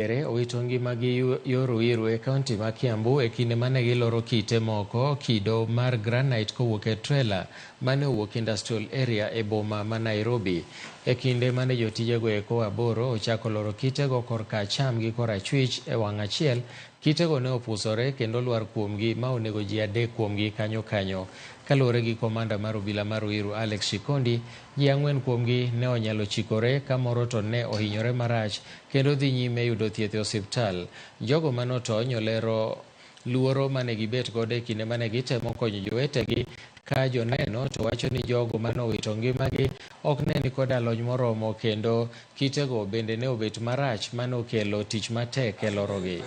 Owitongi magi yoro irwe kaunti ma Kiambu e kinde mane giloro kite moko kido mar granite kowuok e trailer mane owuok industrial area e boma ma Nairobi. E kinde mane jotijego eko aboro ochako loro kitego korka acham gi korachwich e wang' achiel, kitego ne opusore kendo lwar kuomgi ma onego ji 3 kuomgi kanyo. Kaluwore gi komanda mar obila mar Ruiru Alex Shikondi, ji 4 kuomgi ne onyalo chikore ka moro to ne ohinyore marach kendo dhi nyime yudo thieth e osiptal. Jogo manotony olero luoro mane gibet godo e kinde mane gitemo konyo jowetegi, ka joneno to wacho ni jogo manowito ngimagi ok ne ni kod lony moromo kendo kitego bende ne obet marach manokelo tich matek e lorogi.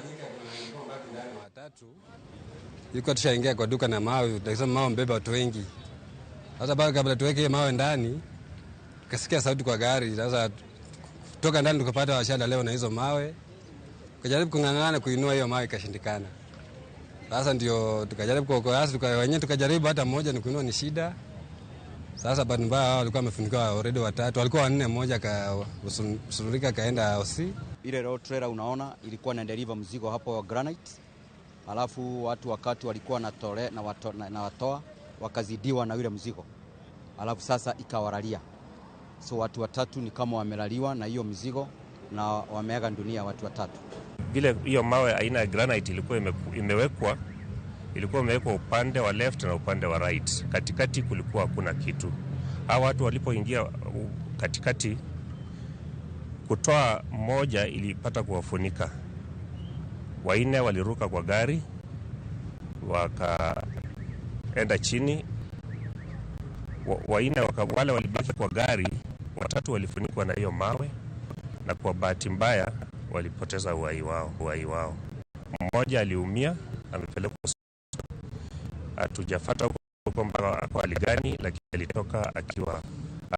Yuko tushaingia kwa duka na mawe, tukasema mawe mbeba watu wengi. Sasa bado kabla tuweke mawe ndani, kasikia sauti kwa gari. Sasa kutoka ndani tukapata washada leo na hizo mawe. Tukajaribu kung'ang'ana kuinua hiyo mawe ikashindikana. Sasa ndio tukajaribu kuokoa, wenyewe tukajaribu hata mmoja ni kuinua ni shida. Sasa bahati mbaya hao walikuwa wamefunikiwa already 3, walikuwa 4, mmoja kasururika kaenda OC. Ile road trailer unaona ilikuwa na deliver mzigo hapo wa granite. Alafu watu wakati walikuwa na watoa wakazidiwa na yule mzigo. Alafu sasa ikawaralia. So watu 3 ni kama wamelaliwa na hiyo mzigo na wameaga dunia watu 3. Vile hiyo mawe aina ya granite ilikuwa imewekwa upande wa left na upande wa right. Katikati kulikuwa hakuna kitu. Hao watu walipoingia katikati, kutoa mmoja ilipata kuwafunika. 4 waliruka kwa gari wakaenda chini. 4 wale walibaki kwa gari, 3 walifunikwa na hiyo mawe na kwa bahati mbaya walipoteza uhai wao. Mmoja aliumia, amepelekwa hospitali. Hatujafuata kwamba ako hali gani, lakini alitoka akiwa